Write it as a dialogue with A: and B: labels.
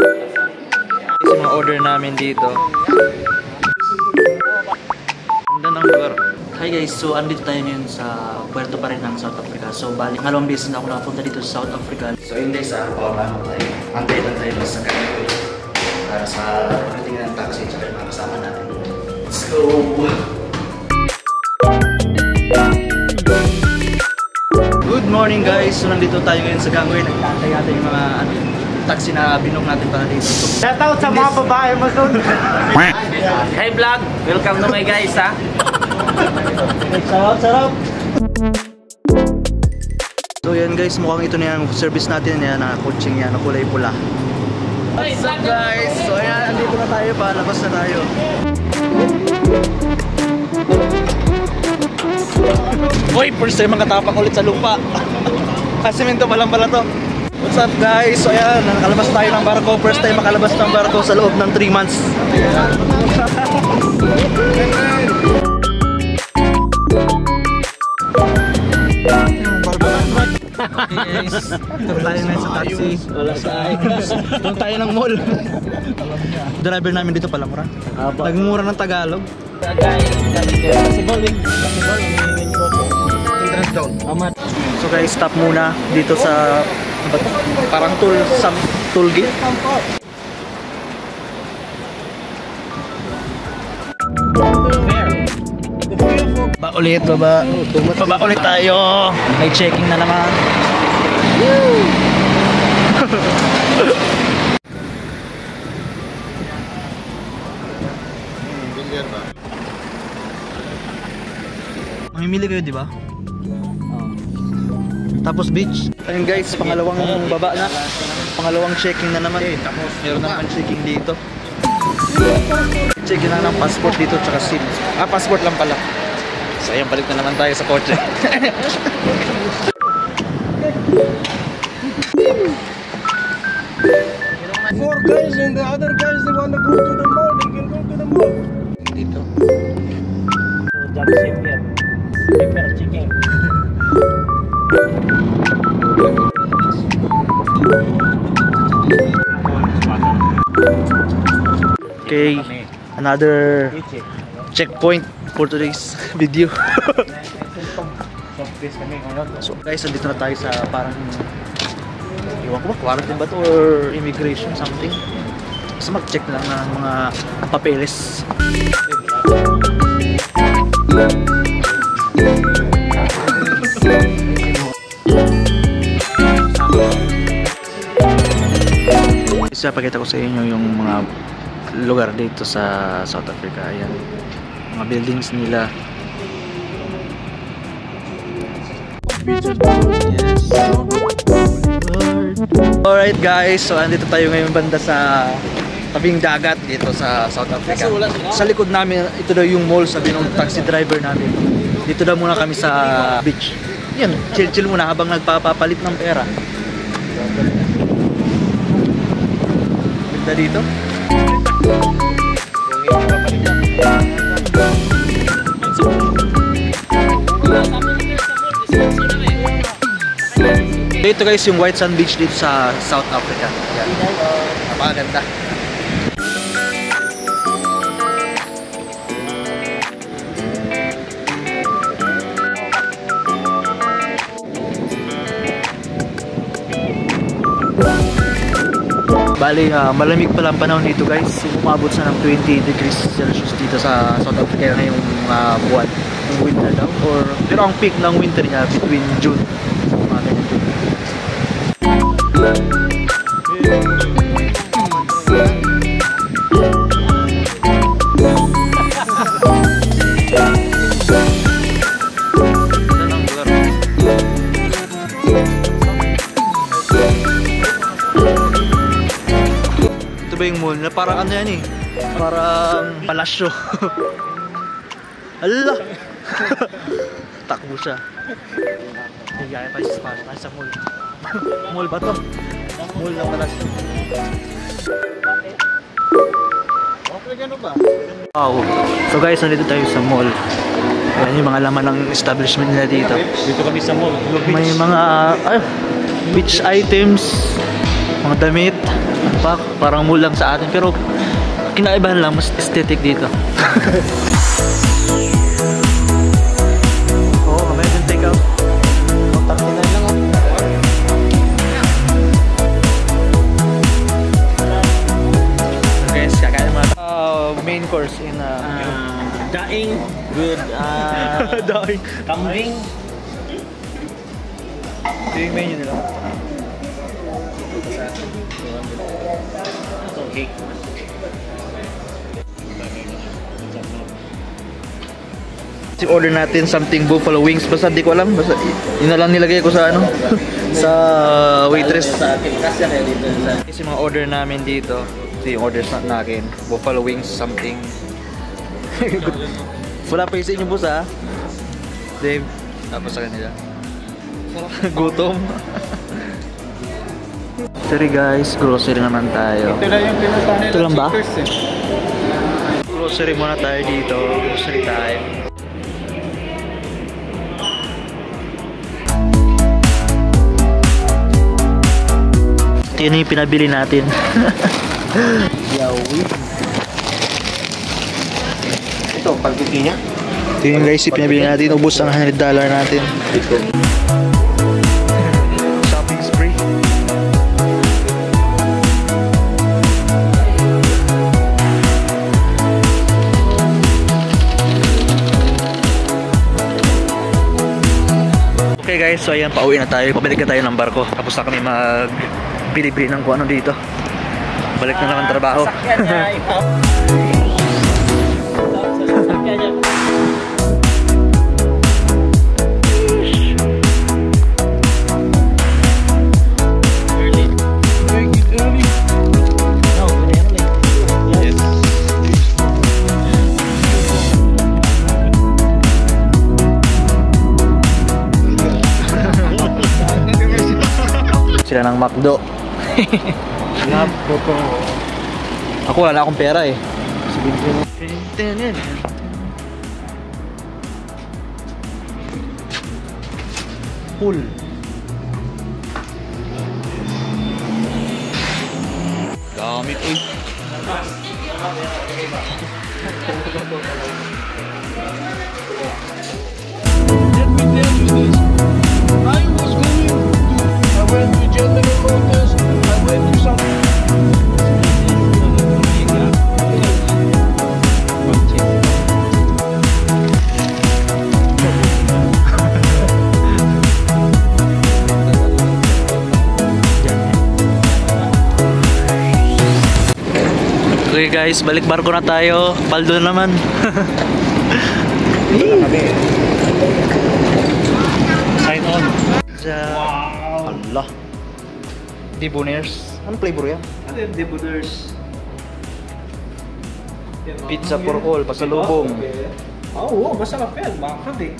A: Yung mga order namin dito. Ganda ng lugar. Hi guys, so andito tayo ngayon sa Puerto pa rin ng South Africa. So bali, ngalawang beses na ako nakapunta dito sa South Africa. So yun guys, paano tayo? Antay lang tayo sa kanil para sa pagdating ng taxi at mga kasama natin. Let's go! Good morning guys! So nandito tayo ngayon sa gangway. Nag-aantay natin yung mga taxi na binok natin para dito.
B: Shout out sa mga babae mo doon!
C: Hey vlog! Welcome to my guys ha!
A: Sarap, sarap! So yan guys, mukhang ito na yung service natin yan na coaching yan na kulay pula. What's up guys? So ayan, andito na tayo pa, labas na tayo. Uy, first time makatapak ulit sa lupa. Kasimento pa lang pala to. What's up guys? So ayan, nakalabas tayo ng barko. First time makalabas ng barko sa loob ng 3 months. Guys, ito tayo na sa taxi. Wala sa ayos. Doon tayo ng mall. Driver namin dito pala mura. Nagmura ng Tagalog. So guys, stop muna dito sa parang toll gate. Baba ulit, baba. Baba ulit tayo. May checking na naman. Mamimili kayo, di ba? Tapos beach. Ayun guys, pangalawang baba na. Pangalawang checking na naman. Meron naman checking dito. Checking na ng passport dito tsaka SIM. Passport lang pala. So ayun, balik na naman tayo sa kotse.
B: Four guys and the other guys they want to go to the mall, they can go to the mall.
A: Dito.
C: Jump ship here. Prepare chicken.
A: Okay, another checkpoint for today's video. So guys, andito na tayo sa parang iwan ko ba, quarantine ba to or immigration something. Basta mag-check lang ng mga papeles. Isa pakita ko sa inyo yung mga lugar dito sa South Africa. Ayan, mga buildings nila. Yes. Alright guys, so andito tayo ngayon banda sa tabing dagat dito sa South Africa. Sa likod namin, ito daw yung mall, sabi ng taxi driver namin. Dito daw muna kami sa beach. Yan, chill muna habang nagpapapalit ng pera. Ganda dito. Dito guys yung White Sand Beach dito sa South Africa. Yan. Napakaganda. Bali, malamig pala ang panahon dito guys. Umabot sa ng 20 degrees Celsius dito sa South Africa ngayong buwan ng winter daw. Pero ang peak ng winter niya between June. Ito ba yung mall na parang ano yan eh, parang palasyo. Ala. Takbo siya. Higaya pa sa mall. Mall ba to? Mall na palasyo. Okay, gano'n ba? Wow. So guys, nandito tayo sa mall. Ayan yung mga laman ng establishment nila dito.
C: Dito kami sa mall.
A: May mga beach items, mga damit, Pak, parang mall lang sa atin. Pero kinaibahan lang, mas aesthetic dito. Oo, may din take out.
B: 39 lang ah.
A: Guys, kakain muna. Main course in
C: Daing. Good.
A: Daing.
C: Kambing.
A: Ito yung menu nila.
C: Okay.
A: Order natin something buffalo wings. Basta di ko alam. Basta yun na lang nilagay ko sa ano. Sa waitress.
C: Sa akin kasi kaya dito sa
A: Kasi mga order namin dito. Ito yung orders natin. Buffalo wings something. Wala pa yung sa inyo boss ha. Dave. Tapos sa kanila. Gutom. Sorry guys, grocery naman tayo.
B: Ito lang yung pinunta nila.
A: Ito lang ba?
B: Checkers, eh.
A: Grocery muna tayo dito. Grocery time. Ito yun yung pinabili natin.
B: Yawi. Ito, pagkiki niya.
A: Ito yung guys yung pinabili natin. Ubus ang $100 natin. Shopping spree. Okay guys, so ayan, pauwi na tayo. Pabalik na tayo ng barko. Tapos na kami mag-bili-bili ng kung ano dito. Balik na naman trabaho.
C: sakyan niya. Ikaw. Sakyan niya. Early.
B: Make it early.
C: No, very early.
A: Yes. Sila ng McDo.
B: Love ko to.
A: Ako wala na akong pera eh. Pool. Gamit uy.
B: Let me tell you this. I went to Germany Motors. I went to some.
A: Okay guys, balik barko na tayo. Paldo na naman. Sign on. Wow. Allah. Debonaires. Anong flavor yan?
B: Ano yung debuters?
A: Pizza for all, pasalubong.
B: Oo, masarap yan. Bakit eh.